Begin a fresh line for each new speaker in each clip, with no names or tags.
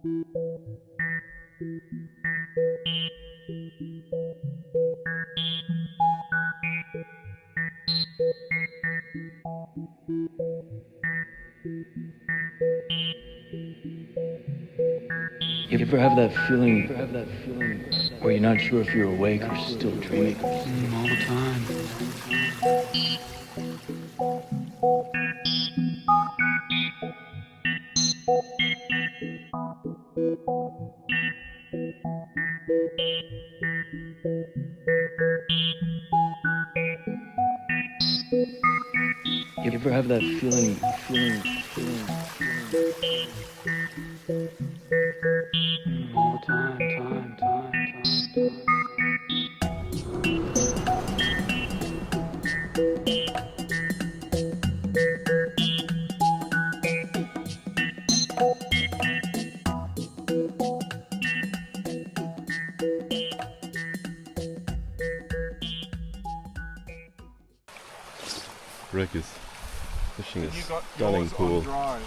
You ever have that feeling where you're not sure if you're awake or still dreaming?
All the time.
You ever have that feeling
All the time.
Greg is fishing a
You got
stunning
yours
pool.
on dries.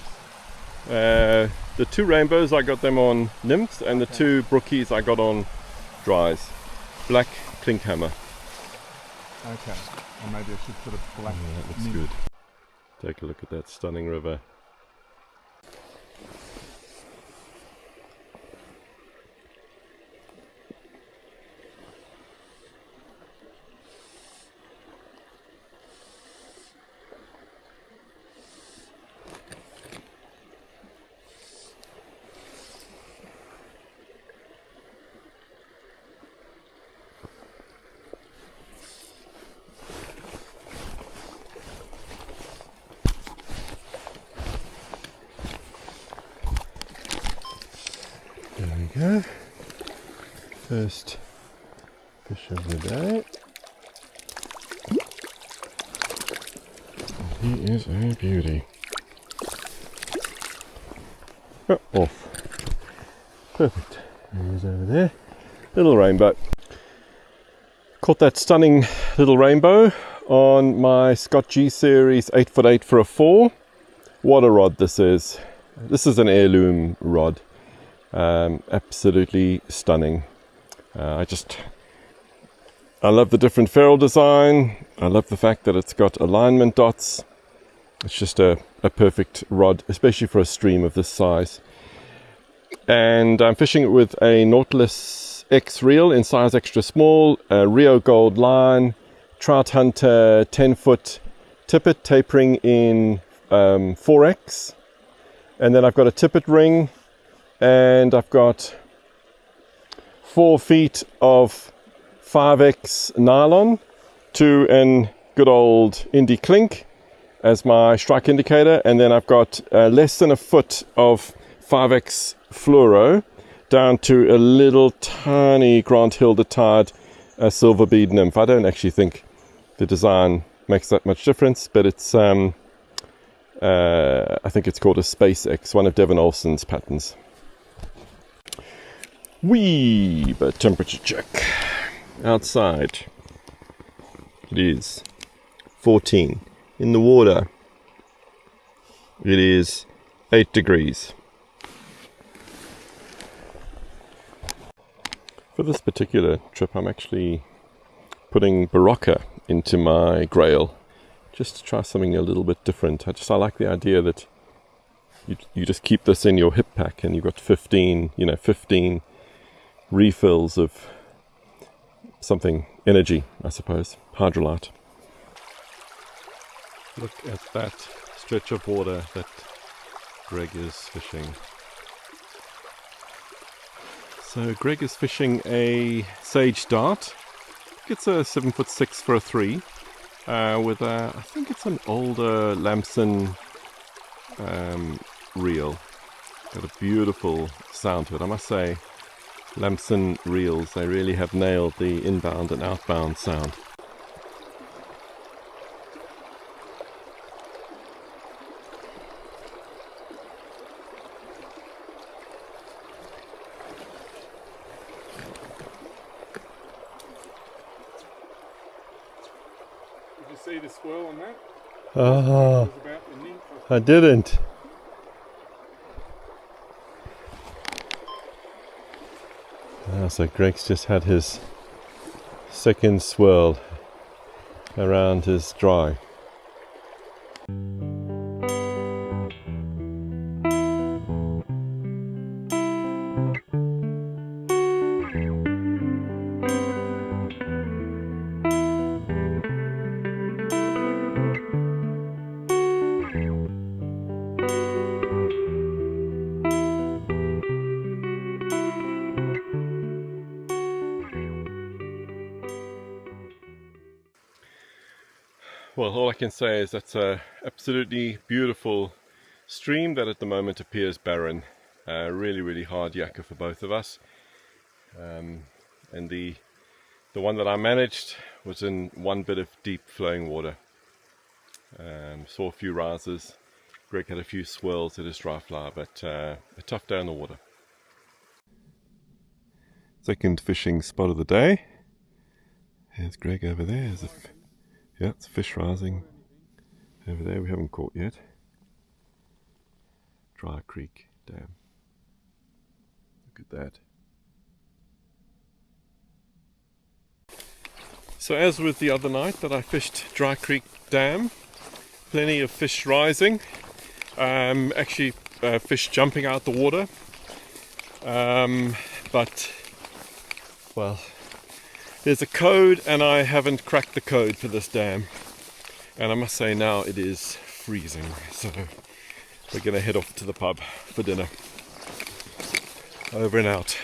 The two rainbows I got them on nymphs, and the two brookies I got on dries. Black clinkhammer.
Okay. Or maybe I should put a black.
Yeah, that looks
nymph.
good. Take a look at that stunning river. There we go. First fish of the day. He is a beauty. Oh, off. Perfect. There he is over there. Little rainbow. Caught that stunning little rainbow on my Scott G Series 8x8 for a 4. What a rod this is. This is an heirloom rod. Absolutely stunning. I love the different ferrule design. I love the fact that it's got alignment dots. It's just a perfect rod, especially for a stream of this size. And I'm fishing it with a Nautilus X reel in size extra small, a Rio Gold line, Trout Hunter 10-foot tippet tapering in 4X. And then I've got a tippet ring, and I've got 4 feet of 5X nylon to an good old Indie Clink as my strike indicator, and then I've got less than a foot of 5X fluoro down to a little tiny Grant Hilda-Tide silver bead nymph. I don't actually think the design makes that much difference, but it's I think it's called a SpaceX, one of Devon Olsen's patterns. But temperature check. Outside it is 14. In the water it is 8 degrees. For this particular trip I'm actually putting Barocca into my Grail just to try something a little bit different. I like the idea that you just keep this in your hip pack and you've got 15 refills of something energy, I suppose, hydrolyte. Look at that stretch of water that Greg is fishing. So Greg is fishing a Sage Dart. It's a 7'6" for a 3 with a, I think it's an older Lamson reel. Got a beautiful sound to it, I must say. Lamson reels, they really have nailed the inbound and outbound sound.
Did you see the swirl on that?
Oh,
It was about the nymph.
I didn't. So Greg's just had his second swirl around his dry. Well, all I can say is that's a absolutely beautiful stream that at the moment appears barren. Really hard yakka for both of us. And the one that I managed was in one bit of deep flowing water. Saw a few rises. Greg had a few swirls at his dry fly, but a tough day on the water. Second fishing spot of the day. There's Greg over there. Yeah, it's a fish rising over there. We haven't caught yet. Dry Creek Dam. Look at that. So as with the other night that I fished Dry Creek Dam, plenty of fish rising. Actually fish jumping out the water. But, well, there's a code and I haven't cracked the code for this dam. And I must say now it is freezing. So we're going to head off to the pub for dinner. Over and out.